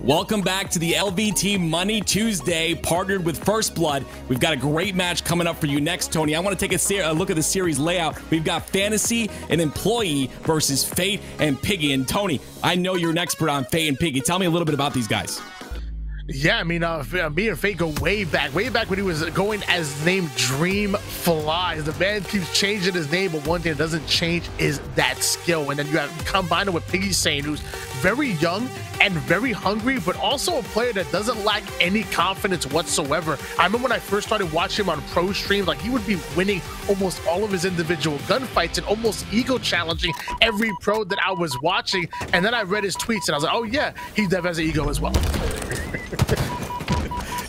Welcome back to the LVT Money Tuesday, partnered with First Blood. We've got a great match coming up for you next, Tony. I want to take a look at the series layout. We've got Fantasy and Employee versus Fate and Piggy. And Tony, I know you're an expert on Fate and Piggy. Tell me a little bit about these guys. Yeah, I mean, me and Fate go way back when he was going as named Dream Flies. The man keeps changing his name, but one thing that doesn't change is that skill. And then you have combined it with Piggy Sane, who's very young and very hungry, but also a player that doesn't lack any confidence whatsoever. I remember when I first started watching him on pro streams, like he would be winning almost all of his individual gunfights and almost ego challenging every pro that I was watching. And then I read his tweets and I was like, oh yeah, he definitely has an ego as well.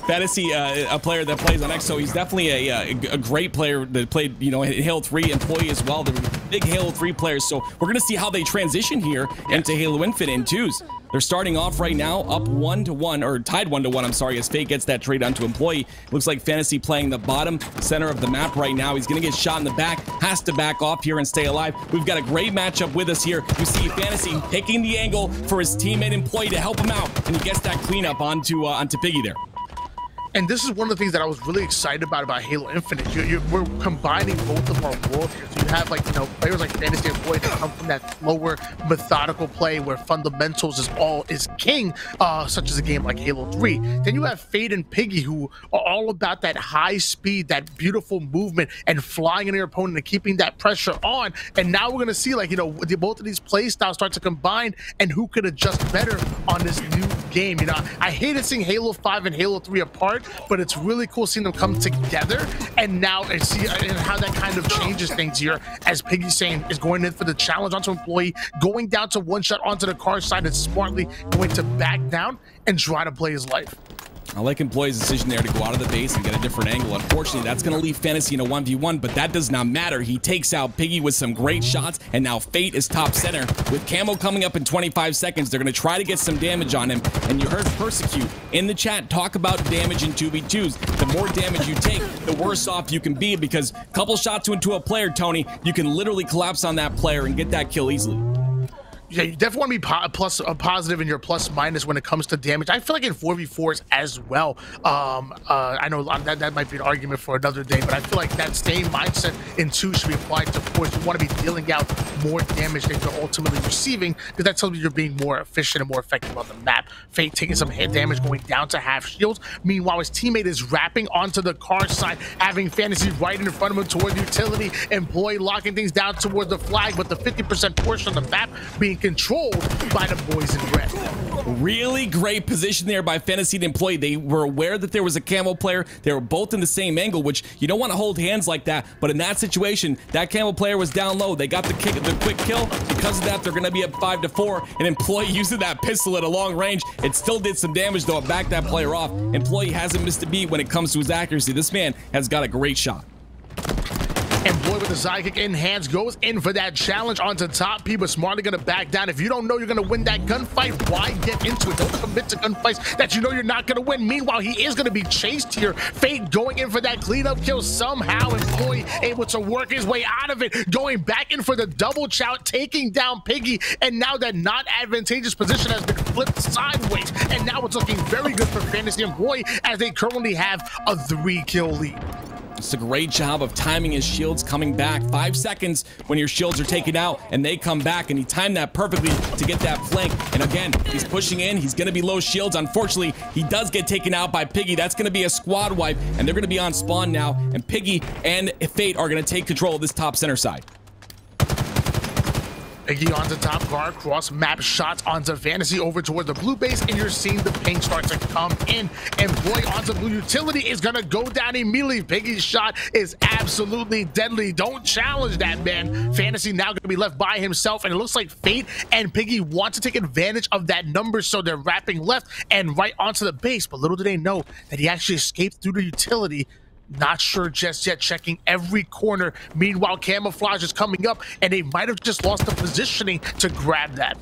Fantasy, a player that plays on EXO, he's definitely a great player that played, you know, Halo 3 Employee as well. They're big Halo 3 players, so we're going to see how they transition here into Halo Infinite in twos. They're starting off right now up 1-1, or tied 1-1, I'm sorry, as Fate gets that trade onto Employee. Looks like Fantasy playing the bottom center of the map right now. He's going to get shot in the back, has to back off here and stay alive. We've got a great matchup with us here. You see Fantasy taking the angle for his teammate Employee to help him out, and he gets that cleanup onto Piggy there. And this is one of the things that I was really excited about Halo Infinite. We're combining both of our worlds here. So you have, like, you know, players like Fantasy Employee that come from that slower, methodical play where fundamentals is king, such as a game like Halo 3. Then you have Fate and Piggy, who are all about that high speed, that beautiful movement, and flying in your opponent and keeping that pressure on. And now we're gonna see, like, you know, both of these play styles start to combine, and who could adjust better on this new game. You know, I hated seeing Halo 5 and Halo 3 apart, but it's really cool seeing them come together, and now I see how that kind of changes things here as Piggy Sane is going in for the challenge onto Employee, going down to one shot onto the car side and smartly going to back down and try to play his life. I like Employee's decision there to go out of the base and get a different angle. Unfortunately, that's going to leave Fantasy in a 1v1, but that does not matter. He takes out Piggy with some great shots, and now Fate is top center. With Camo coming up in 25 seconds, they're going to try to get some damage on him. And you heard Persecute in the chat talk about damage in 2v2s. The more damage you take, the worse off you can be, because a couple shots into a player, Tony, you can literally collapse on that player and get that kill easily. Yeah, you definitely want to be positive in your plus minus when it comes to damage. I feel like in 4v4s as well. I know that might be an argument for another day, but I feel like that same mindset in 2 should be applied to 4s. You want to be dealing out more damage than you're ultimately receiving, because that tells me you're being more efficient and more effective on the map. Fate taking some hit damage, going down to half shields. Meanwhile, his teammate is wrapping onto the car side, having Fantasy right in front of him toward utility. Employee locking things down towards the flag, but the 50% portion of the map being controlled by the boys in red. Really great position there by Fantasy and Employee. They were aware that there was a Camo player. They were both in the same angle, which you don't want to hold hands like that. But in that situation, that Camo player was down low. They got the quick kill. Because of that, they're going to be up 5-4. And Employee using that pistol at a long range. It still did some damage, though. It backed that player off. Employee hasn't missed a beat when it comes to his accuracy. This man has got a great shot. Employee with the side kick in hands goes in for that challenge onto top. People smartly gonna back down. If you don't know you're gonna win that gunfight, why get into it? Don't commit to gunfights that you know you're not gonna win. Meanwhile, he is gonna be chased here. Fate going in for that cleanup kill. Somehow Employee able to work his way out of it, going back in for the double chow, taking down Piggy, and now that not advantageous position has been flipped sideways, and now it's looking very good for Fantasy Employee as they currently have a 3-kill lead. It's a great job of timing his shields coming back. 5 seconds when your shields are taken out and they come back, and he timed that perfectly to get that flank. And again, he's pushing in. He's going to be low shields. Unfortunately, he does get taken out by Piggy. That's going to be a squad wipe, and they're going to be on spawn now. And Piggy and Fate are going to take control of this top center side. Piggy onto top guard, cross map shots onto Fantasy over toward the blue base, and you're seeing the ping start to come in. Employee onto blue utility is gonna go down immediately. Piggy's shot is absolutely deadly. Don't challenge that, man. Fantasy now gonna be left by himself, and it looks like Fate and Piggy want to take advantage of that number, so they're wrapping left and right onto the base. But little do they know that he actually escaped through the utility. Not sure just yet, checking every corner. Meanwhile, camouflage is coming up, and they might have just lost the positioning to grab that.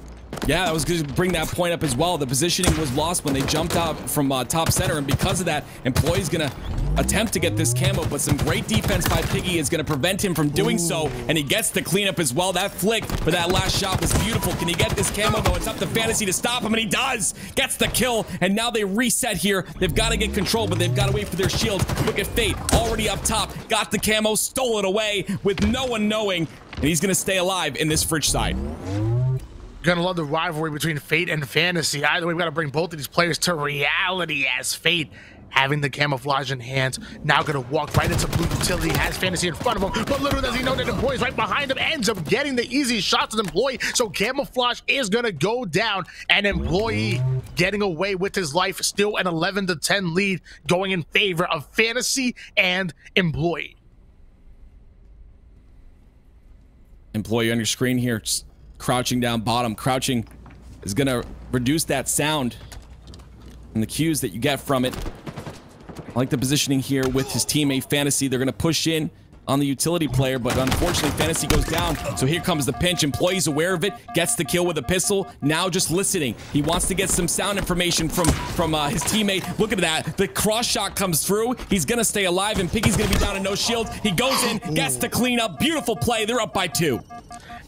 Yeah, I was going to bring that point up as well. The positioning was lost when they jumped out from top center, and because of that, Employee's going to attempt to get this camo, but some great defense by Piggy is going to prevent him from doing so, and he gets the cleanup as well. That flick for that last shot was beautiful. Can he get this camo, though? It's up to Fantasy to stop him, and he does. Gets the kill, and now they reset here. They've got to get control, but they've got to wait for their shields. Look at Fate, already up top, got the camo, stole it away with no one knowing, and he's going to stay alive in this fridge side. Gonna love the rivalry between Fate and Fantasy. Either way, we've got to bring both of these players to reality, as Fate, having the camouflage in hands, now gonna walk right into blue utility, has Fantasy in front of him, but little does he know that Employee's right behind him, ends up getting the easy shots with Employee, so camouflage is gonna go down, and Employee getting away with his life, still an 11-10 lead, going in favor of Fantasy and Employee. Employee on your screen here, just crouching down bottom. Crouching is gonna reduce that sound and the cues that you get from it. I like the positioning here with his teammate Fantasy. They're gonna push in on the utility player, but unfortunately Fantasy goes down, so here comes the pinch. Employee's aware of it, gets the kill with a pistol, now just listening. He wants to get some sound information from his teammate. Look at that, the cross shot comes through, he's gonna stay alive, and Piggy's gonna be down and no shields. He goes in, gets the cleanup, beautiful play, they're up by 2.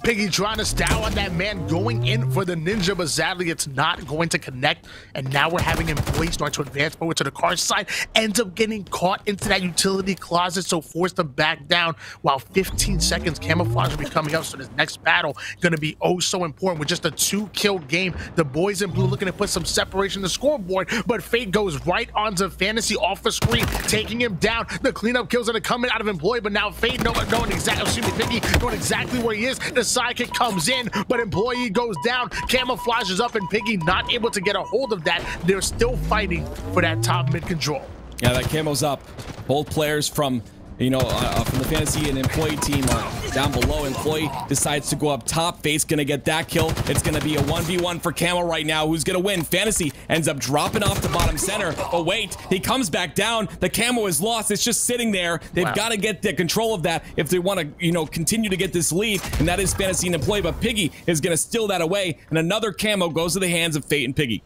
Piggy trying to style on that man, going in for the ninja, but sadly it's not going to connect. And now we're having Employee start to advance over to the car side, ends up getting caught into that utility closet, so forced to back down, while 15 seconds camouflage will be coming up. So this next battle gonna be oh so important with just a 2-kill game. The boys in blue looking to put some separation in the scoreboard, but Fate goes right onto Fantasy off the screen, taking him down. The cleanup kills are coming out of Employee, but now Fate knowing exactly, excuse me, Piggy knowing exactly where he is. The sidekick comes in, but Employee goes down. Camouflage is up, and Piggy not able to get a hold of that. They're still fighting for that top mid control. Yeah, that camo's up. Both players from from the Fantasy and Employee team are down below. Employee decides to go up top. Fate's gonna get that kill. It's gonna be a 1v1 for Camo right now. Who's gonna win? Fantasy ends up dropping off the bottom center. But wait, he comes back down. The Camo is lost. It's just sitting there. They've got to get the control of that if they want to, continue to get this lead. And that is Fantasy and Employee. But Piggy is gonna steal that away, and another Camo goes to the hands of Fate and Piggy.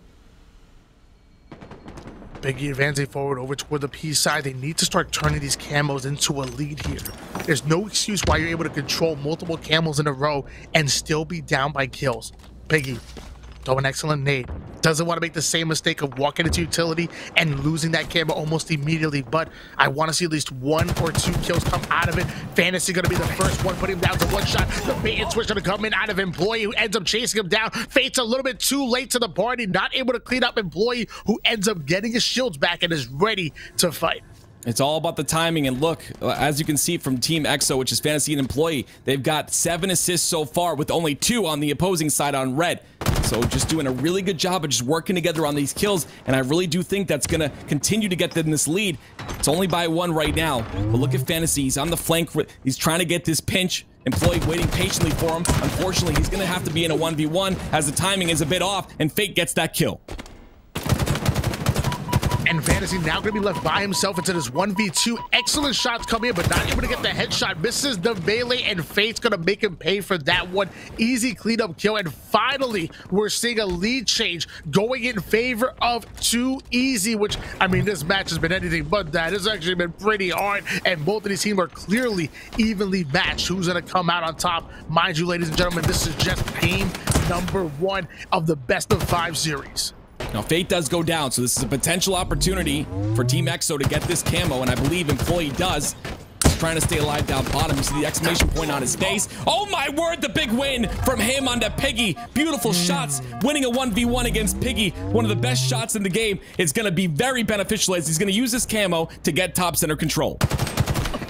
Piggy advancing forward over toward the P side. They need to start turning these camos into a lead here. There's no excuse why you're able to control multiple camos in a row and still be down by kills. Piggy, throw an excellent nade. Doesn't want to make the same mistake of walking into utility and losing that camo almost immediately, but I want to see at least 1 or 2 kills come out of it. Fantasy going to be the first one, putting him down to 1 shot. The bait and switch going to come in out of Employee, who ends up chasing him down. Fate's a little bit too late to the party, not able to clean up Employee, who ends up getting his shields back and is ready to fight. It's all about the timing, and look, as you can see from Team EXO, which is Fantasy and Employee, they've got 7 assists so far with only 2 on the opposing side on red. So just doing a really good job of just working together on these kills, and I really do think that's going to continue to get them this lead. It's only by 1 right now, but look at Fantasy. He's on the flank. He's trying to get this pinch. Employee waiting patiently for him. Unfortunately, he's going to have to be in a 1v1 as the timing is a bit off, and Fate gets that kill. And Fantasy now going to be left by himself into this 1v2. Excellent shots come in, but not able to get the headshot. Misses the melee, and Fate's going to make him pay for that one. Easy cleanup kill, and finally, we're seeing a lead change going in favor of 2Easy, which, I mean, this match has been anything but that. It's actually been pretty hard, and both of these teams are clearly evenly matched. Who's going to come out on top? Mind you, ladies and gentlemen, this is just game number 1 of the best of 5 series. Now, Fate does go down, so this is a potential opportunity for Team EXO to get this camo, and I believe Employee does. He's trying to stay alive down bottom. You see the exclamation point on his face. Oh my word, the big win from him onto Piggy. Beautiful shots, winning a 1v1 against Piggy. One of the best shots in the game. It's going to be very beneficial as he's going to use this camo to get top center control.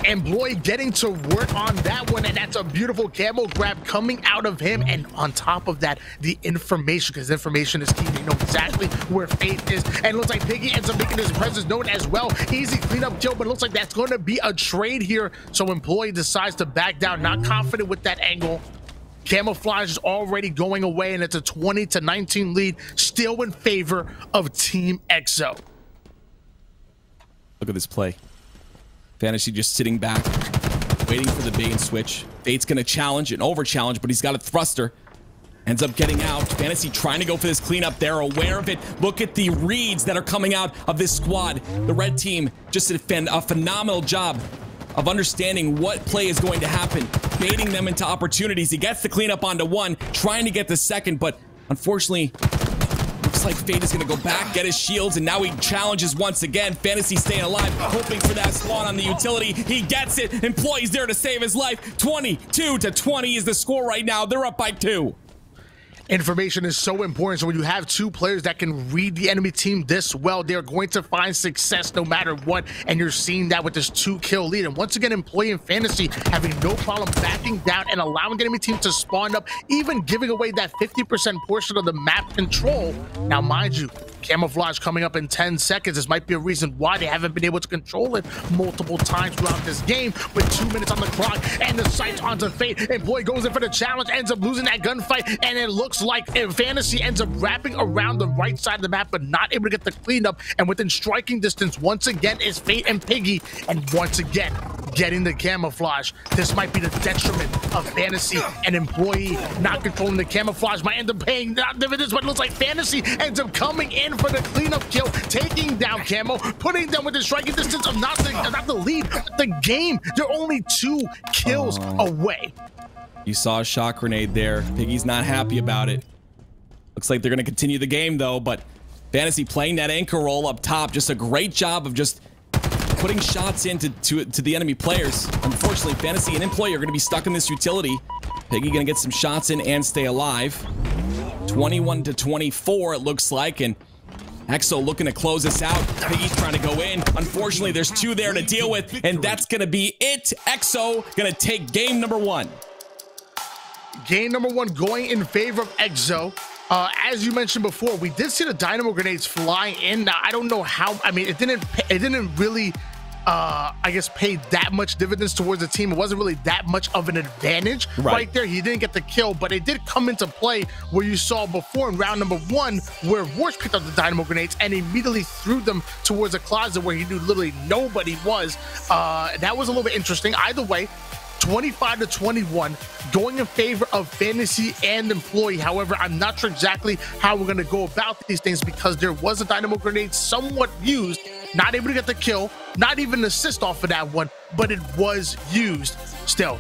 Employee getting to work on that one, and that's a beautiful camo grab coming out of him. And on top of that, the information, because information is key. They know exactly where Fate is, and it looks like Piggy ends up making his presence known as well. Easy cleanup kill, but it looks like that's going to be a trade here. So Employee decides to back down, not confident with that angle. Camouflage is already going away, and it's a 20-19 lead, still in favor of Team EXO. Look at this play. Fantasy just sitting back, waiting for the bait and switch. Fate's going to challenge and over challenge, but he's got a thruster. Ends up getting out. Fantasy trying to go for this cleanup. They're aware of it. Look at the reads that are coming out of this squad. The red team just did a phenomenal job of understanding what play is going to happen, baiting them into opportunities. He gets the cleanup onto one, trying to get the second, but unfortunately, looks like Fate is going to go back, get his shields, and now he challenges once again. Fantasy staying alive, hoping for that spawn on the utility. He gets it. Employee's there to save his life. 22-20 is the score right now. They're up by 2. Information is so important. So when you have two players that can read the enemy team this well, they're going to find success no matter what. And you're seeing that with this 2-kill lead. And once again, Employee and Fantasy having no problem backing down and allowing the enemy team to spawn up, even giving away that 50% portion of the map control. Now, mind you, camouflage coming up in 10 seconds. This might be a reason why they haven't been able to control it multiple times throughout this game, with 2 minutes on the clock and the sights onto Fate. Employee goes in for the challenge, ends up losing that gunfight, and it looks like Fantasy ends up wrapping around the right side of the map, but not able to get the cleanup. And within striking distance, once again, is Fate and Piggy, and once again, getting the camouflage. This might be the detriment of Fantasy and Employee. Not controlling the camouflage might end up paying dividends, but it looks like Fantasy ends up coming in for the cleanup kill, taking down Camo, putting them within striking distance of not the lead, but the game. They're only 2 kills away. You saw a shock grenade there. Piggy's not happy about it. Looks like they're going to continue the game, though, but Fantasy playing that anchor roll up top. Just a great job of just putting shots into the enemy players. Unfortunately, Fantasy and Employee are going to be stuck in this utility. Piggy going to get some shots in and stay alive. 21-24, it looks like, and Exo looking to close this out. Piggy's trying to go in. Unfortunately, there's 2 there to deal with, and that's going to be it. Exo going to take game number 1. Game number 1 going in favor of Exo. As you mentioned before, we did see the dynamo grenades flying in. Now, I don't know how. I mean, it didn't really, I guess, pay that much dividends towards the team. It wasn't really that much of an advantage right there. He didn't get the kill, but it did come into play where you saw before in round number 1, where Warsh picked up the dynamo grenades and immediately threw them towards a closet where he knew literally nobody was. That was a little bit interesting. Either way, 25-21 going in favor of Fantasy and Employee. However, I'm not sure exactly how we're going to go about these things, because there was a dynamo grenade somewhat used, not able to get the kill, not even an assist off of that one, but it was used still.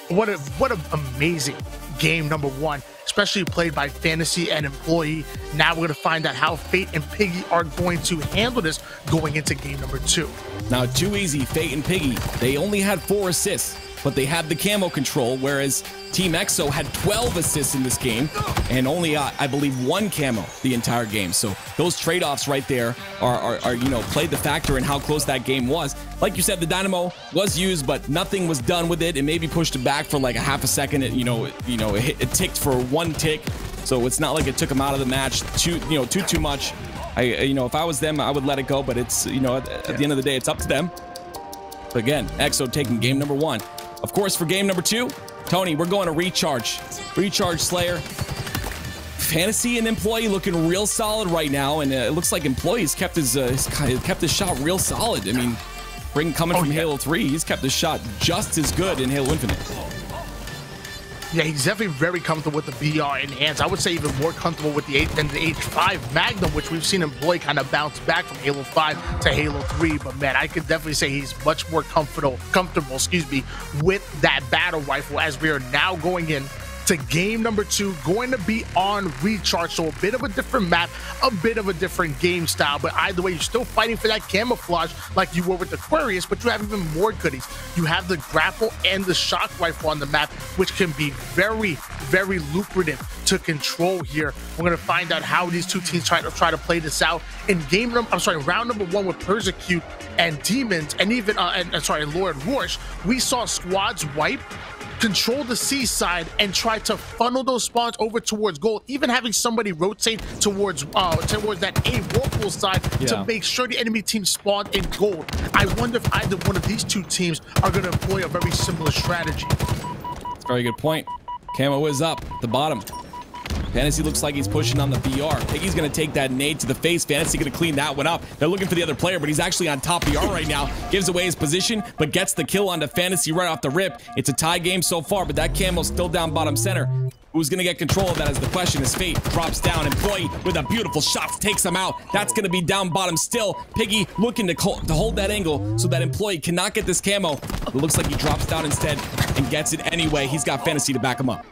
What an amazing game number 1, especially played by Fantasy and Employee. Now we're going to find out how Fate and Piggy are going to handle this going into game number 2. Now, too easy, Fate and Piggy. They only had 4 assists, but they had the camo control, whereas Team Exo had 12 assists in this game and only, I believe, 1 camo the entire game. So those trade-offs right there are you know, played the factor in how close that game was. Like you said, the dynamo was used, but nothing was done with it. It maybe pushed it back for like a half a second. It ticked for 1 tick. So it's not like it took them out of the match too much. If I was them, I would let it go, but it's, at the end of the day, it's up to them. But again, Exo taking game number 1. Of course, for game number 2, Tony, we're going to Recharge. Recharge Slayer. Fantasy and Employee looking real solid right now, and it looks like Employee's kept his shot real solid. I mean, coming from Halo 3, he's kept his shot just as good in Halo Infinite. Yeah, he's definitely very comfortable with the VR enhanced. I would say even more comfortable with the H5 Magnum, which we've seen Employee kind of bounce back from Halo 5 to Halo 3. But man, I could definitely say he's much more comfortable, with that battle rifle, as we are now going in to game number 2, going to be on Recharge. So a bit of a different map, a bit of a different game style, but either way, you're still fighting for that camouflage like you were with Aquarius, but you have even more goodies. You have the grapple and the shock rifle on the map, which can be very, very lucrative to control here. We're going to find out how these 2 teams try to play this out in round number 1 with Persecute and Demons, and even Lord Warsh. We saw squads wipe, control the C side, and try to funnel those spawns over towards gold, even having somebody rotate towards that A Whirlpool side to make sure the enemy team spawned in gold. I wonder if either one of these 2 teams are going to employ a very similar strategy. That's a very good point. Camo is up at the bottom. Fantasy looks like he's pushing on the BR. Piggy's going to take that nade to the face. Fantasy going to clean that one up. They're looking for the other player, but he's actually on top BR right now. Gives away his position, but gets the kill onto Fantasy right off the rip. It's a tie game so far, but that camo's still down bottom center. Who's going to get control of that is the question as Fate drops down. Employee with a beautiful shot takes him out. That's going to be down bottom still. Piggy looking to hold that angle so that Employee cannot get this camo. It looks like he drops down instead and gets it anyway. He's got Fantasy to back him up.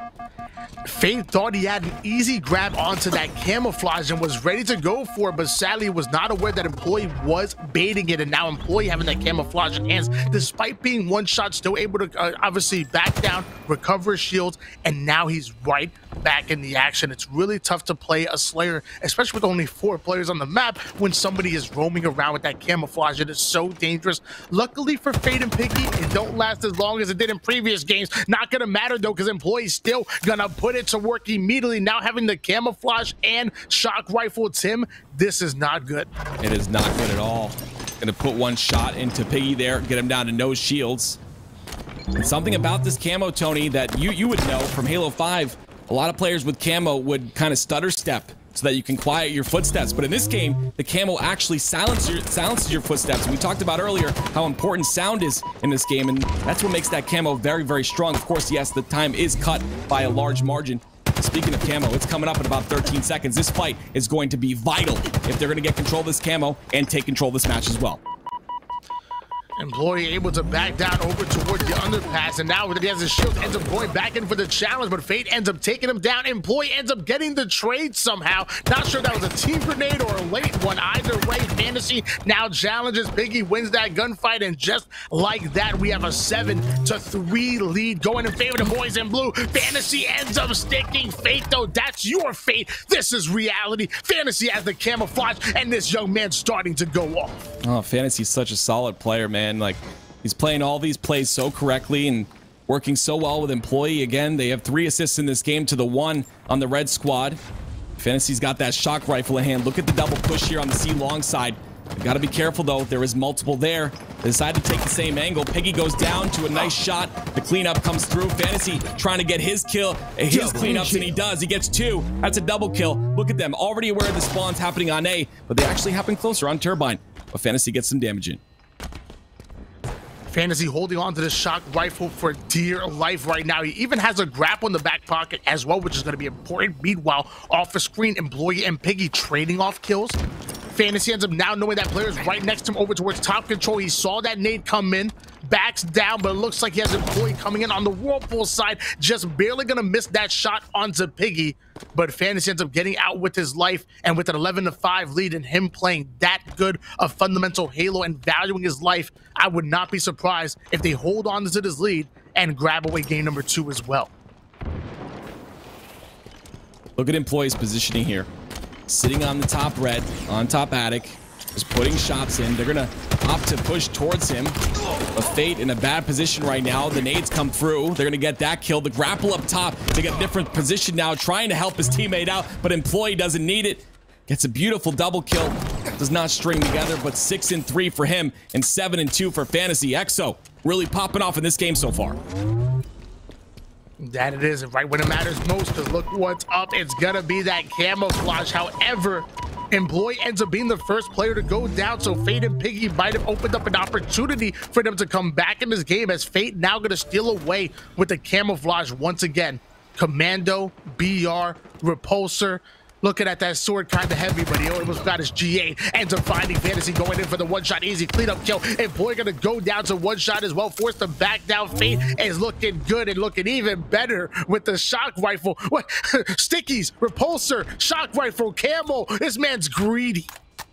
Fate thought he had an easy grab onto that camouflage and was ready to go for it, but sadly was not aware that Employee was baiting it, and now Employee having that camouflage in hands, despite being one shot, still able to obviously back down, recover his shields, and now he's right back in the action. It's really tough to play a Slayer, especially with only 4 players on the map, when somebody is roaming around with that camouflage. It is so dangerous. Luckily for Fate and Piggy, it don't last as long as it did in previous games. Not gonna matter though, because Employee's still gonna put it to work immediately. Now having the camouflage and shock rifle Tim, this is not good. It is not good at all. Gonna put one shot into Piggy there, get him down to no shields. And something about this camo, Tony, that you would know from Halo 5, a lot of players with camo would kind of stutter step so that you can quiet your footsteps. But in this game, the camo actually silences your footsteps. And we talked about earlier how important sound is in this game, and that's what makes that camo very, very strong. Of course, yes, the time is cut by a large margin. Speaking of camo, it's coming up in about 13 seconds. This fight is going to be vital if they're going to get control of this camo and take control of this match as well. Employee able to back down over towards the underpass, and now that he has his shield, ends up going back in for the challenge, but Fate ends up taking him down. Employee ends up getting the trade somehow. Not sure that was a team grenade or a late one. Either way, Fantasy now challenges Piggy, wins that gunfight, and just like that, we have a 7-3 lead going in favor of the boys in blue. Fantasy ends up sticking. Fate, though, that's your fate. This is reality. Fantasy has the camouflage, and this young man starting to go off. Oh, Fantasy's such a solid player, man. Like, he's playing all these plays so correctly and working so well with Employee. Again, they have 3 assists in this game to the 1 on the red squad. Fantasy's got that shock rifle in hand. Look at the double push here on the C long side. You got to be careful though. There is multiple there. They decide to take the same angle. Piggy goes down to a nice shot. The cleanup comes through. Fantasy trying to get his kill, his cleanups, and he does. He gets 2. That's a double kill. Look at them, already aware of the spawns happening on A, but they actually happen closer on Turbine. But Fantasy gets some damage in. Fantasy holding on to the shock rifle for dear life right now. He even has a grapple in the back pocket as well, which is going to be important. Meanwhile, off the screen, Employee and Piggy trading off kills. Fantasy ends up now knowing that player is right next to him over towards top control. He saw that nade come in, backs down, but it looks like he has Employee coming in on the Whirlpool side, just barely gonna miss that shot onto Piggy. But Fantasy ends up getting out with his life, and with an 11-5 lead and him playing that good of fundamental Halo and valuing his life, I would not be surprised if they hold on to this lead and grab away game number 2 as well. Look at Employee's positioning here. Sitting on the top red, on top attic, just putting shots in. They're gonna opt to push towards him. A Fate in a bad position right now. The nades come through. They're gonna get that kill. The grapple up top to get a different position now, trying to help his teammate out, but Employee doesn't need it. Gets a beautiful double kill. Does not string together, but 6-3 for him and 7-2 for Fantasy. EXO really popping off in this game so far. That it is, and right when it matters most, because look what's up. It's gonna be that camouflage. However, Employee ends up being the first player to go down, so Fate and Piggy might have opened up an opportunity for them to come back in this game, as Fate now gonna steal away with the camouflage once again. Commando, BR, Repulsor. Looking at that sword, kind of heavy, but he almost got his G8. Ends up finding Fantasy going in for the one-shot easy cleanup kill. Employee gonna go down to one shot as well, forced to back down. Fate is looking good and looking even better with the shock rifle. What? Stickies, Repulsor, shock rifle, camo. This man's greedy.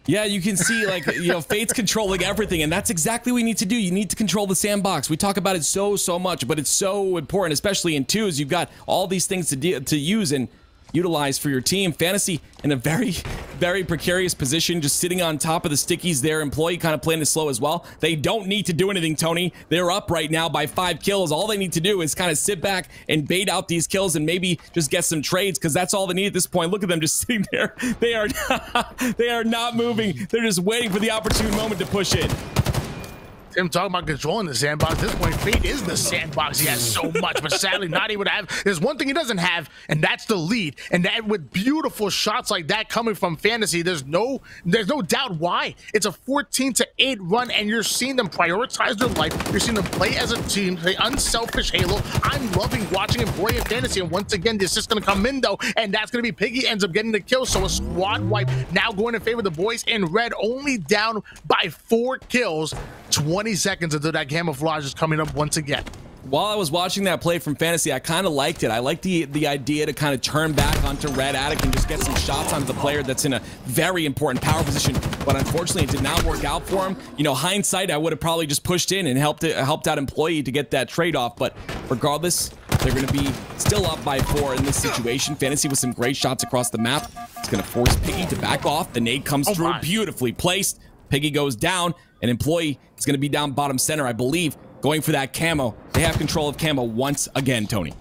Yeah, you can see, like, you know, Fate's controlling everything, and that's exactly what you need to do. You need to control the sandbox. We talk about it so much, but it's so important, especially in 2s. You've got all these things to use and utilize for your team. Fantasy in a very precarious position, just sitting on top of the stickies there. Employee kind of playing it slow as well. They don't need to do anything, Tony. They're up right now by 5 kills. All they need to do is kind of sit back and bait out these kills and maybe just get some trades, because that's all they need at this point. Look at them just sitting there. They are not moving. They're just waiting for the opportune moment to push in. him talking about controlling the sandbox. At this point, Fate is the sandbox. He has so much, but sadly not able to have. There's one thing he doesn't have, and that's the lead. And that with beautiful shots like that coming from Fantasy, there's no doubt why. It's a 14-8 run, and you're seeing them prioritize their life. You're seeing them play as a team, play unselfish Halo. I'm loving watching him play in Fantasy, and once again, this is going to come in though, and that's going to be Piggy ends up getting the kill. So a squad wipe now going in favor of the boys in red, only down by 4 kills. 20 seconds until that camouflage is coming up once again. While I was watching that play from Fantasy, I kind of liked it. I liked the idea to kind of turn back onto Red Attic and just get some shots onto the player that's in a very important power position. But unfortunately, it did not work out for him. You know, hindsight, I would have probably just pushed in and helped out Employee to get that trade-off. But regardless, they're going to be still up by 4 in this situation. Fantasy with some great shots across the map. It's going to force Piggy to back off. The nade comes through, beautifully placed. Piggy goes down, and Employee is going to be down bottom center, I believe, going for that camo. They have control of camo once again, Tony.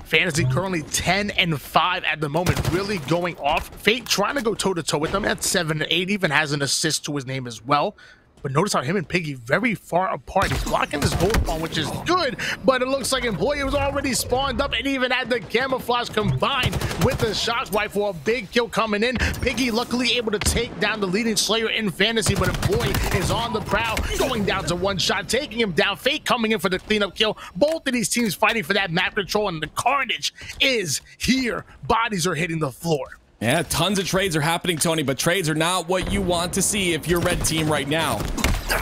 Fantasy currently 10-5 at the moment, really going off. Fate trying to go toe-to-toe with them at 7-8, even has an assist to his name as well. But notice how him and Piggy very far apart. He's blocking this gold spawn, which is good, but it looks like Employee was already spawned up and even had the camouflage combined with the shock rifle. A big kill coming in. Piggy luckily able to take down the leading Slayer in Fantasy, but Employee is on the prowl, going down to 1 shot, taking him down. Fate coming in for the cleanup kill. Both of these teams fighting for that map control, and the carnage is here. Bodies are hitting the floor. Yeah, tons of trades are happening, Tony, but trades are not what you want to see if you're red team right now.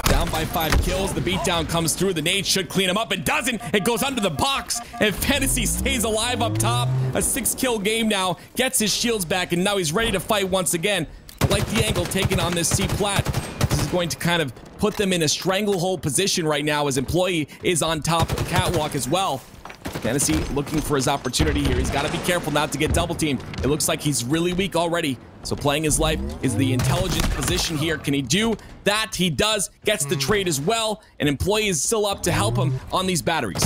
Down by 5 kills, the beatdown comes through. The nade should clean him up. It doesn't. It goes under the box, and Fantasy stays alive up top. A 6-kill game now, gets his shields back, and now he's ready to fight once again. I like the angle taken on this C-plat. This is going to kind of put them in a stranglehold position right now as Employee is on top of the catwalk as well. Fantasy looking for his opportunity here. He's got to be careful not to get double teamed. It looks like he's really weak already. So playing his life is the intelligent position here. Can he do that? He does. Gets the trade as well. An Employee is still up to help him on these batteries.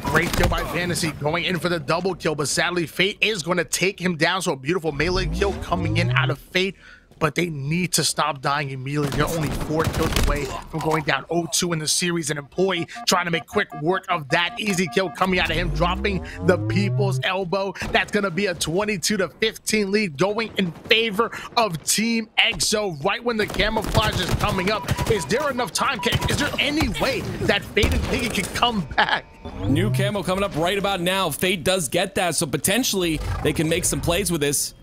Great kill by Fantasy, going in for the double kill, but sadly Fate is going to take him down. So a beautiful melee kill coming in out of Fate, but they need to stop dying immediately. They're only 4 kills away from going down 0-2 in the series. An Employee trying to make quick work of that easy kill coming out of him, dropping the people's elbow. That's going to be a 22-15 lead going in favor of Team EXO right when the camouflage is coming up. Is there enough time? Is there any way that Fate and Piggy can come back? New camo coming up right about now. Fate does get that, so potentially they can make some plays with this.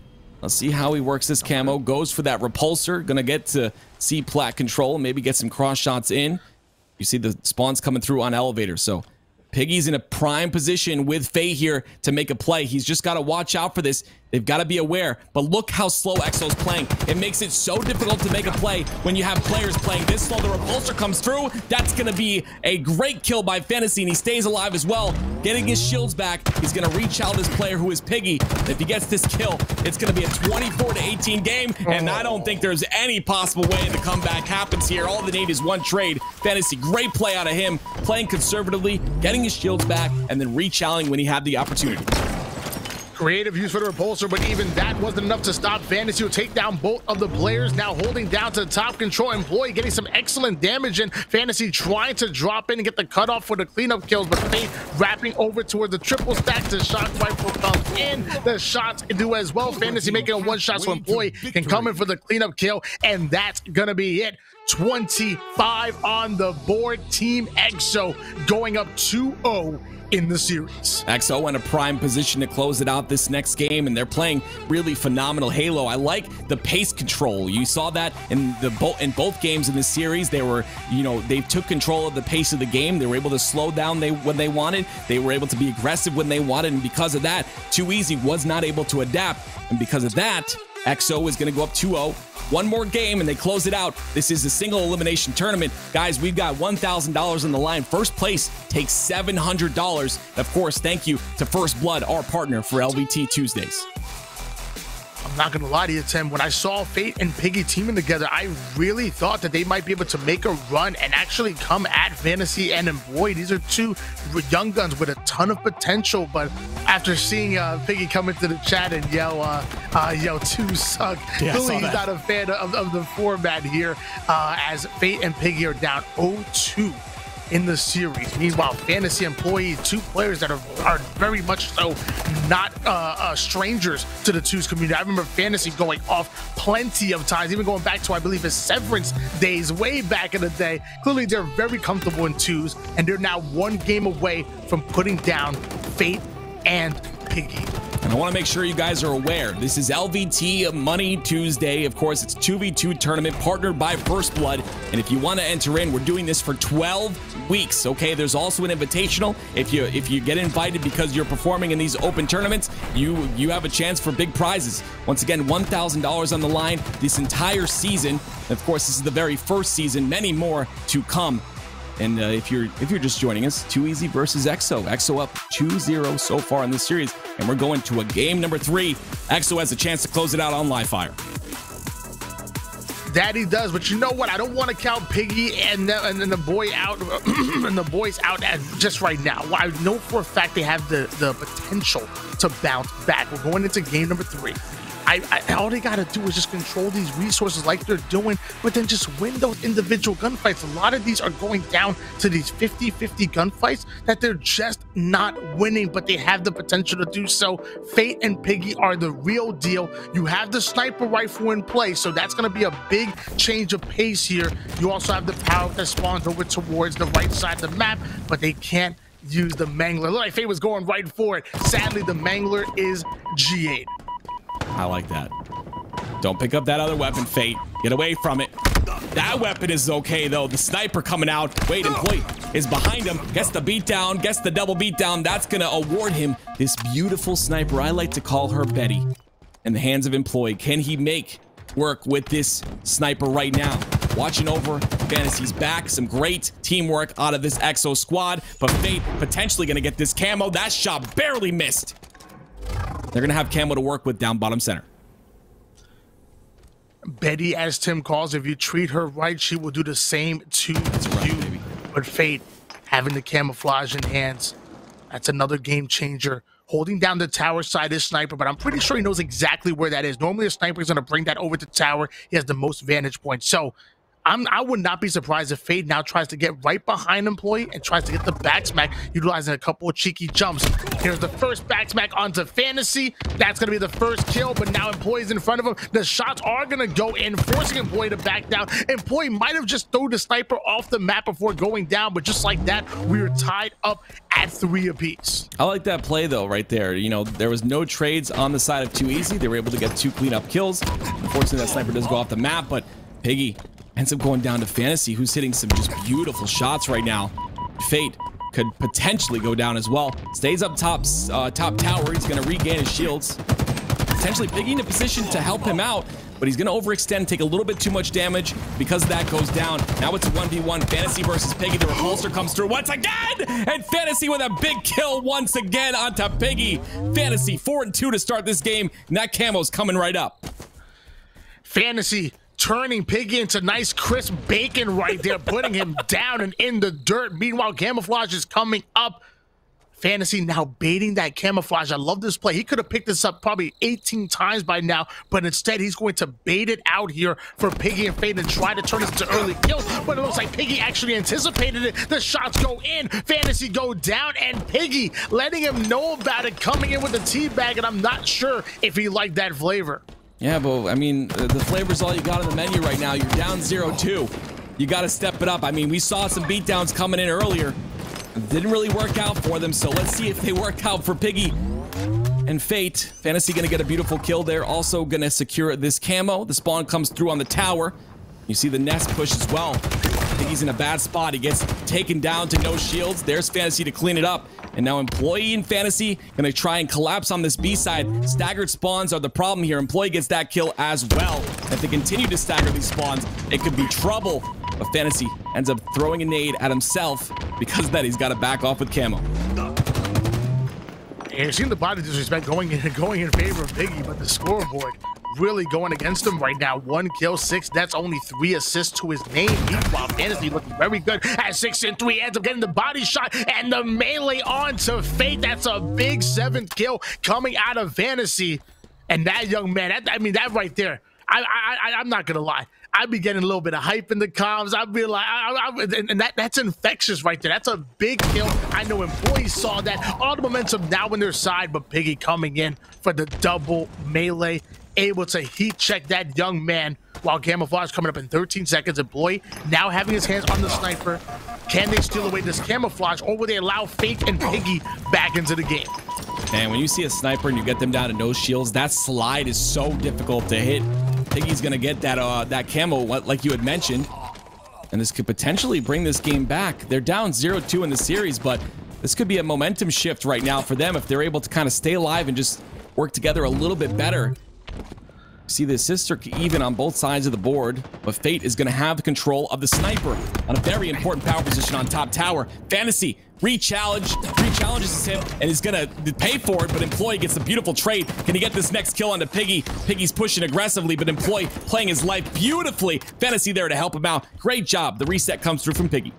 Let's see how he works this camo. Goes for that repulsor. Gonna get to C-plat control. Maybe get some cross shots in. You see the spawns coming through on elevator. So Piggy's in a prime position with Fate here to make a play. He's just got to watch out for this. They've got to be aware. But look how slow EXO's playing. It makes it so difficult to make a play when you have players playing this slow. The repulsor comes through. That's going to be a great kill by Fantasy, and he stays alive as well. Getting his shields back. He's going to reach out this player who is Piggy. If he gets this kill, it's going to be a 24-18 game, and I don't think there's any possible way the comeback happens here. All they need is 1 trade. Fantasy, great play out of him, playing conservatively, getting his shields back, and then re-challing when he had the opportunity. Creative use for the repulsor, but even that wasn't enough to stop Fantasy. Will take down both of the players. Now holding down to the top control. Employee getting some excellent damage in. Fantasy trying to drop in and get the cutoff for the cleanup kills, but Fate wrapping over towards the triple stack. The shot rifle comes in. The shots do as well. Fantasy making a 1-shot, so Employee can come in for the cleanup kill, and that's gonna be it. 25 on the board. Team EXO going up 2-0 in the series. EXO in a prime position to close it out this next game, and they're playing really phenomenal Halo. I like the pace control. You saw that in both games in this series. They were, they took control of the pace of the game. They were able to slow down when they wanted. They were able to be aggressive when they wanted, and because of that, Too Easy was not able to adapt, and because of that, EXO is going to go up 2-0. 1 more game and they close it out. This is a single elimination tournament. Guys, we've got $1,000 on the line. First place takes $700. Of course, thank you to First Blood, our partner for LVT Tuesdays. I'm not gonna lie to you, Tim. When I saw Fate and Piggy teaming together, I really thought that they might be able to make a run and actually come at Fantasy and Boy. These are two young guns with a ton of potential. But after seeing Piggy come into the chat and yell, "Two suck," clearly he's not a fan of the format here. As Fate and Piggy are down 0-2 in the series. Meanwhile, Fantasy Employee, two players that are very much so not strangers to the twos community. I remember Fantasy going off plenty of times, even going back to, I believe, his Severance days way back in the day. Clearly, they're very comfortable in twos, and they're now one game away from putting down Fate and Piggy. And I want to make sure you guys are aware, this is LVT Money Tuesday. Of course, it's 2v2 tournament partnered by First Blood. And if you want to enter in, we're doing this for 12 weeks. Okay, there's also an invitational. If you get invited because you're performing in these open tournaments, you have a chance for big prizes. Once again, $1,000 on the line this entire season. Of course, this is the very first season, many more to come. And if you're just joining us, Too Easy versus EXO. EXO up 2-0 so far in this series, and we're going to a game number 3. EXO has a chance to close it out on live fire. That he does, but you know what? I don't want to count Piggy and the boy out and the boys out as just right now. I know for a fact they have the potential to bounce back. We're going into game number 3. All they got to do is just control these resources like they're doing, but then just win those individual gunfights. A lot of these are going down to these 50-50 gunfights that they're just not winning, but they have the potential to do so. Fate and Piggy are the real deal. You have the sniper rifle in play, so that's going to be a big change of pace here. You also have the power that spawns over towards the right side of the map, but they can't use the Mangler. Look like Fate was going right for it. Sadly, the Mangler is G8. I like that. Don't pick up that other weapon, Fate. Get away from it. That weapon is okay, though. The sniper coming out. Wait, Employee is behind him. Gets the beatdown. Gets the double beatdown. That's going to award him this beautiful sniper. I like to call her Betty. In the hands of Employee. Can he make work with this sniper right now? Watching over Fantasy's back. Some great teamwork out of this EXO squad. But Fate potentially going to get this camo. That shot barely missed. They're going to have camo to work with down bottom center. Betty, as Tim calls, if you treat her right, she will do the same to you. Baby. But Fate, having the camouflage in hands, that's another game changer. Holding down the tower side is Sniper, but I'm pretty sure he knows exactly where that is. Normally, a Sniper is going to bring that over to tower. He has the most vantage points. So I would not be surprised if Fade now tries to get right behind Employee and tries to get the back smack, utilizing a couple of cheeky jumps. Here's the first back smack onto Fantasy. That's going to be the first kill, but now Employee's in front of him. The shots are going to go in, forcing Employee to back down. Employee might have just thrown the sniper off the map before going down, but just like that, we were tied up at 3 apiece. I like that play, though, right there. You know, there was no trades on the side of Too Easy. They were able to get 2 cleanup kills. Unfortunately, that sniper does go off the map, but Piggy ends up going down to Fantasy, who's hitting some just beautiful shots right now. Fate could potentially go down as well. Stays up top tower. He's going to regain his shields. Potentially Piggy in a position to help him out, but he's going to overextend, take a little bit too much damage. Because of that goes down. Now it's a 1v1. Fantasy versus Piggy. The repulsor comes through once again, and Fantasy with a big kill once again onto Piggy. Fantasy 4-2 to start this game, and that camo's coming right up. Fantasy turning Piggy into nice crisp bacon right there, putting him down and in the dirt. Meanwhile, Camouflage is coming up. Fantasy now baiting that Camouflage. I love this play. He could have picked this up probably 18 times by now, but instead he's going to bait it out here for Piggy and Fate and try to turn this into early kills. But it looks like Piggy actually anticipated it. The shots go in, Fantasy go down, and Piggy letting him know about it, coming in with the teabag, and I'm not sure if he liked that flavor. Yeah, but I mean, the flavor's all you got on the menu right now. You're down 0-2. You got to step it up. I mean, we saw some beatdowns coming in earlier. It didn't really work out for them, so let's see if they work out for Piggy and Fate. Fantasy going to get a beautiful kill there. Also going to secure this camo. The spawn comes through on the tower. You see the nest push as well. Piggy's in a bad spot. He gets taken down to no shields. There's Fantasy to clean it up. And now Employee and Fantasy gonna try and collapse on this B side. Staggered spawns are the problem here. Employee gets that kill as well. If they continue to stagger these spawns, it could be trouble. But Fantasy ends up throwing a nade at himself. Because of that, he's got to back off with camo. And you're seeing the body disrespect going in favor of Piggy, but the scoreboard really going against him right now. 1 kill, 6 deaths, only 3 assists to his name. Meanwhile, Fantasy looking very good at 6 and 3, ends up getting the body shot and the melee on to Fate. That's a big 7th kill coming out of Fantasy. And that young man, that right there, I'm not gonna lie, I'd be getting a little bit of hype in the comms. I'd be like, and that's infectious right there. That's a big kill. I know employees saw that. All the momentum now on their side, but Piggy coming in for the double melee, able to heat check that young man while Camouflage coming up in 13 seconds. Employee now having his hands on the sniper. Can they steal away this Camouflage, or will they allow Fate and Piggy back into the game? And when you see a sniper and you get them down to no shields, that slide is so difficult to hit. Piggy's gonna get that camo, like you had mentioned, and this could potentially bring this game back. They're down 0-2 in the series, but this could be a momentum shift right now for them if they're able to kind of stay alive and just work together a little bit better. See, the assists are even on both sides of the board, but Fate is going to have control of the sniper on a very important power position on top tower. Fantasy re-challenges him and is going to pay for it, but Employee gets a beautiful trade. Can he get this next kill onto Piggy? Piggy's pushing aggressively, but Employee playing his life beautifully. Fantasy there to help him out. Great job. The reset comes through from Piggy.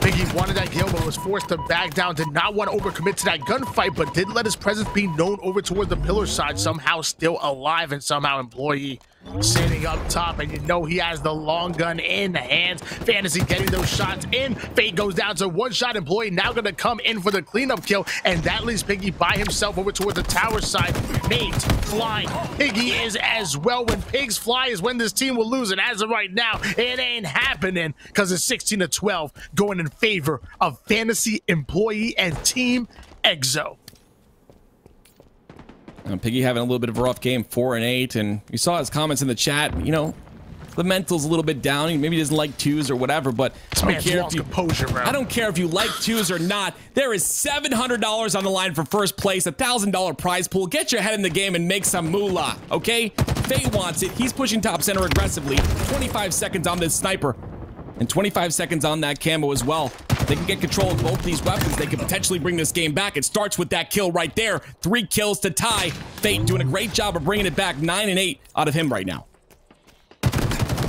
Piggy wanted that kill, but was forced to back down. Did not want to overcommit to that gunfight, but did let his presence be known over towards the pillar side. Somehow still alive, and somehow Employee sitting up top, and you know he has the long gun in the hands. Fantasy getting those shots in. Fate goes down to 1 shot. Employee now going to come in for the cleanup kill, and that leaves Piggy by himself over towards the tower side. Nate flying. Piggy is as well. When pigs fly is when this team will lose, and as of right now, it ain't happening because it's 16-12 going in favor of Fantasy, Employee, and Team Exo. Piggy having a little bit of a rough game, 4-8, and you saw his comments in the chat. You know, the mental's a little bit down. He maybe doesn't like 2s or whatever, but I don't care if you like 2s or not. There is $700 on the line for first place, $1,000 prize pool. Get your head in the game and make some moolah, okay? Fate wants it. He's pushing top center aggressively. 25 seconds on this sniper and 25 seconds on that camo as well. They can get control of both these weapons. They can potentially bring this game back. It starts with that kill right there. 3 kills to tie. Fate doing a great job of bringing it back. 9-8 out of him right now.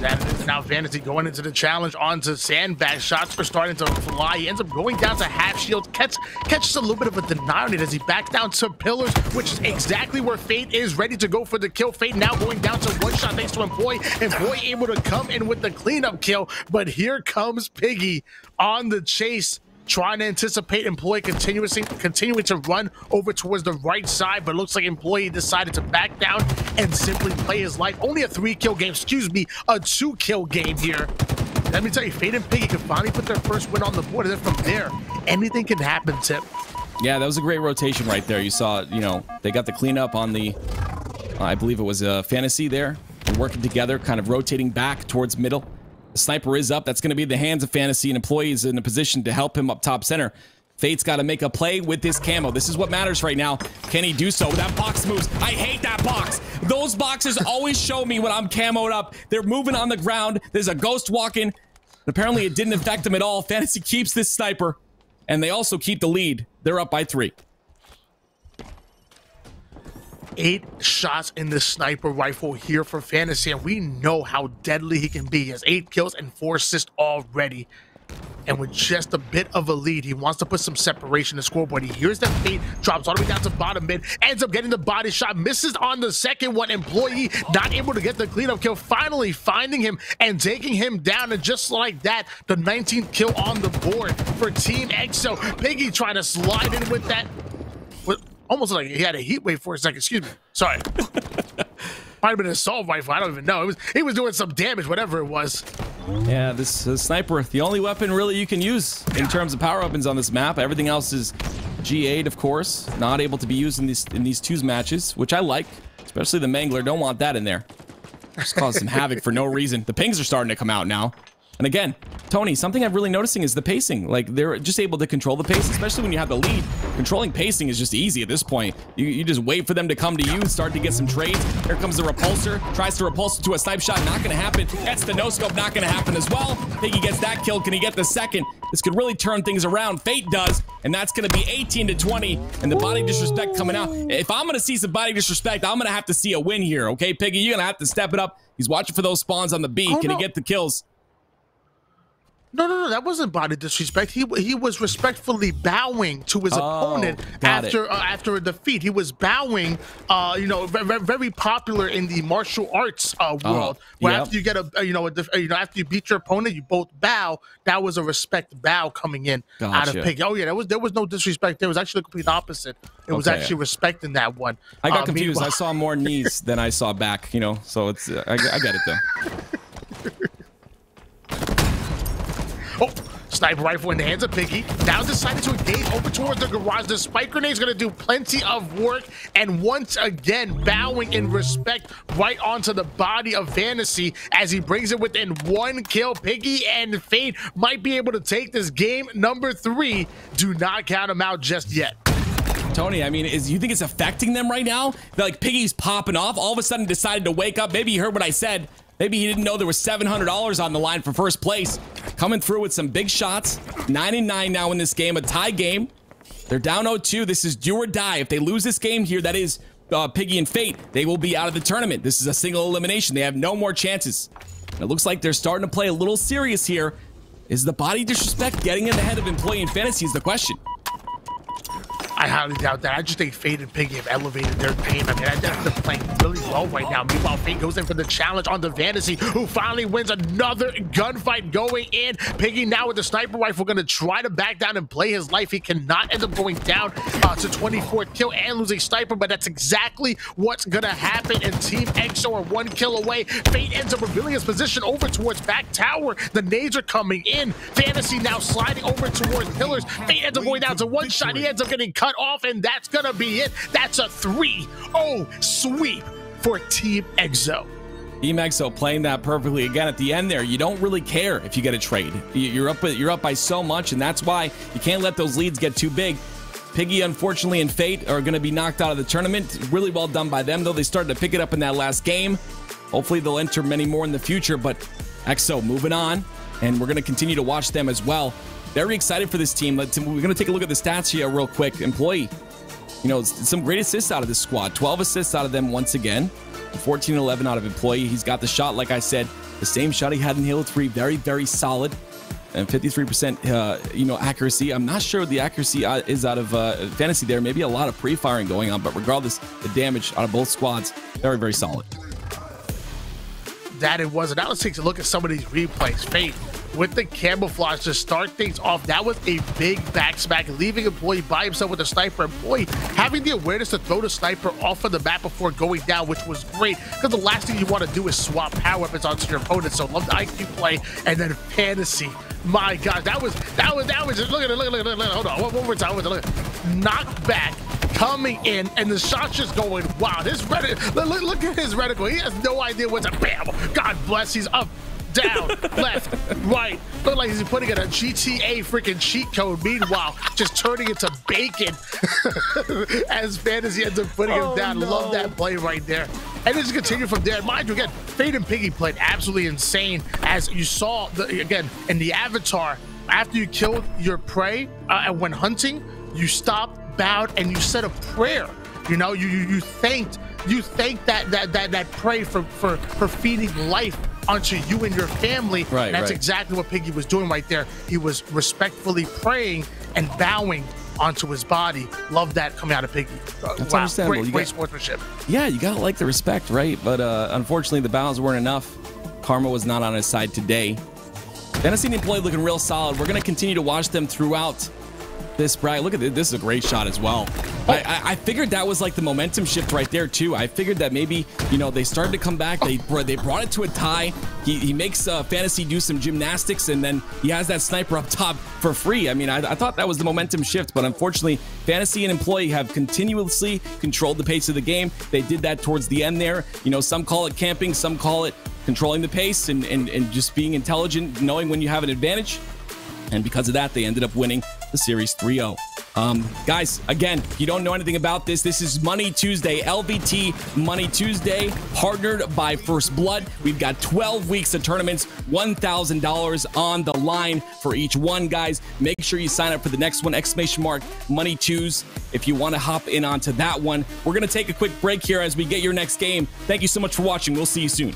That is now Fantasy going into the challenge onto Sandbag. Shots are starting to fly. He ends up going down to half shield. Catches a little bit of a deny on it as he backs down to pillars, which is exactly where Fate is ready to go for the kill. Fate now going down to 1 shot thanks to Employee. Employee able to come in with the cleanup kill, but here comes Piggy on the chase, trying to anticipate Employee continuing to run over towards the right side, but looks like Employee decided to back down and simply play his life. Only a 3-kill game, excuse me, a 2-kill game here. Let me tell you, Fate and Piggy can finally put their first win on the board, and then from there, anything can happen, Tip. Yeah, that was a great rotation right there. You saw, you know, they got the cleanup on the, I believe it was Fantasy there. They're working together, kind of rotating back towards middle. The sniper is up. That's going to be in the hands of Fantasy, and Employees in a position to help him up top center. Fate's got to make a play with this camo. This is what matters right now. Can he do so? That box moves. I hate that box. Those boxes always show me when I'm camoed up. They're moving on the ground. There's a ghost walking. Apparently, it didn't affect him at all. Fantasy keeps this sniper, and they also keep the lead. They're up by 3. 8 shots in the sniper rifle here for Fantasy, and we know how deadly he can be. He has 8 kills and 4 assists already. And with just a bit of a lead, he wants to put some separation in the scoreboard. He hears that Fate drops all the way down to bottom mid, ends up getting the body shot, misses on the second one. Employee not able to get the cleanup kill, finally finding him and taking him down. And just like that, the 19th kill on the board for Team Exo. Piggy trying to slide in with that. Almost like he had a heat wave for a second. Excuse me. Sorry. Might have been an assault rifle. I don't even know. He was doing some damage, whatever it was. Yeah, this sniper, the only weapon really you can use in terms of power weapons on this map. Everything else is G8, of course. Not able to be used in these 2s matches, which I like. Especially the Mangler. Don't want that in there. Just cause some havoc for no reason. The pings are starting to come out now. And again, Tony, something I'm really noticing is the pacing. Like, they're just able to control the pace, especially when you have the lead. Controlling pacing is just easy at this point. You just wait for them to come to you, start to get some trades. Here comes the repulsor, tries to repulse to a snipe shot, not gonna happen. That's the no-scope, not gonna happen as well. Piggy gets that kill, can he get the second? This could really turn things around. Fate does, and that's gonna be 18-20, and the body disrespect coming out. If I'm gonna see some body disrespect, I'm gonna have to see a win here, okay, Piggy? You're gonna have to step it up. He's watching for those spawns on the B. Can he get the kills? No, that wasn't body disrespect. He was respectfully bowing to his opponent after a defeat. He was bowing, you know, very popular in the martial arts world, where after you get after you beat your opponent, you both bow. That was a respect bow coming in out of Piggy. Oh yeah, there was no disrespect. There was actually the complete opposite. It was actually respecting that one. I got confused. I saw more knees than I saw back. You know, so it's I get it though. Oh, sniper rifle in the hands of Piggy. Now decided to engage over towards the garage. The spike grenade is going to do plenty of work. And once again, bowing in respect right onto the body of Fantasy as he brings it within one kill. Piggy and Fate might be able to take this game number 3. Do not count him out just yet. Tony, I mean, you think it's affecting them right now? Like, Piggy's popping off, all of a sudden decided to wake up. Maybe he heard what I said. Maybe he didn't know there was $700 on the line for first place. Coming through with some big shots. 9-9 now in this game, a tie game. They're down 0-2. This is do or die. If they lose this game here, that is Piggy and Fate, they will be out of the tournament. This is a single elimination. They have no more chances. And it looks like they're starting to play a little serious here. Is the body disrespect getting in the head of Employee and Fantasy is the question. I highly doubt that. I just think Fate and Piggy have elevated their game. I mean, they're playing really well right now. Meanwhile, Fate goes in for the challenge on the Fantasy, who finally wins another gunfight going in. Piggy now with the sniper rifle going to try to back down and play his life. He cannot end up going down to 24th kill and losing sniper, but that's exactly what's going to happen. And Team EXO are 1 kill away. Fate ends up revealing his position over towards back tower. The nades are coming in. Fantasy now sliding over towards pillars. Fate ends up going down to 1 shot. He ends up getting cut off, and that's gonna be it. That's a 3-0 sweep for Team EXO. Team EXO playing that perfectly again at the end there. You don't really care if you get a trade. You're up by so much, and that's why you can't let those leads get too big. Piggy, unfortunately, and Fate are going to be knocked out of the tournament. Really well done by them, though. They started to pick it up in that last game. Hopefully, they'll enter many more in the future, but EXO moving on, and we're going to continue to watch them as well. Very excited for this team. We're going to take a look at the stats here real quick. Employee, you know, some great assists out of this squad. 12 assists out of them once again. 14-11 out of Employee. He's got the shot, like I said, the same shot he had in Halo 3. Very, very solid. And 53%, you know, accuracy. I'm not sure what the accuracy is out of Fantasy there. Maybe a lot of pre-firing going on, but regardless, the damage out of both squads, very, very solid. That it was. Now let's take a look at some of these replays. Fate with the camouflage to start things off. That was a big back smack, leaving Employee by himself with a sniper. Employee having the awareness to throw the sniper off of the map before going down, which was great, because the last thing you want to do is swap power weapons onto your opponent. So love the IQ play. And then Fantasy, my God, that was just look at it, hold on, one more time, look at it. Knocked back, coming in, and the shot's just going, wow, this reticle, look at his reticle. He has no idea what's a bam. God bless, he's up, down, left, right. Look like he's putting in a GTA freaking cheat code. Meanwhile, just turning into bacon as Fantasy ends up putting him down. No. Love that play right there. And just continue from there. Mind you, again, Fate and Piggy played absolutely insane. As you saw, again, in the avatar, after you killed your prey and when hunting, you stopped, bowed, and you said a prayer. You know, you thanked that prey for feeding life onto you and your family. Right, and that's exactly what Piggy was doing right there. He was respectfully praying and bowing onto his body. Love that coming out of Piggy. That's understandable. Great sportsmanship. Yeah, you gotta like the respect, right? But unfortunately, the bows weren't enough. Karma was not on his side today. Fantasy and Employee looking real solid. We're gonna continue to watch them throughout this bracket. Look at this. This is a great shot as well. I figured that was like the momentum shift right there too. I figured that maybe, you know, they started to come back. They brought it to a tie. He makes Fantasy do some gymnastics, and then he has that sniper up top for free. I mean, I thought that was the momentum shift, but unfortunately, Fantasy and Employee have continuously controlled the pace of the game. They did that towards the end there. You know, some call it camping, some call it controlling the pace and just being intelligent, knowing when you have an advantage. And because of that, they ended up winning the series 3-0. Guys, again, if you don't know anything about this, this is Money Tuesday, LVT Money Tuesday, partnered by First Blood. We've got 12 weeks of tournaments, $1,000 on the line for each one, guys. Make sure you sign up for the next one, !Money Tues, if you want to hop in onto that one. We're going to take a quick break here as we get your next game. Thank you so much for watching. We'll see you soon.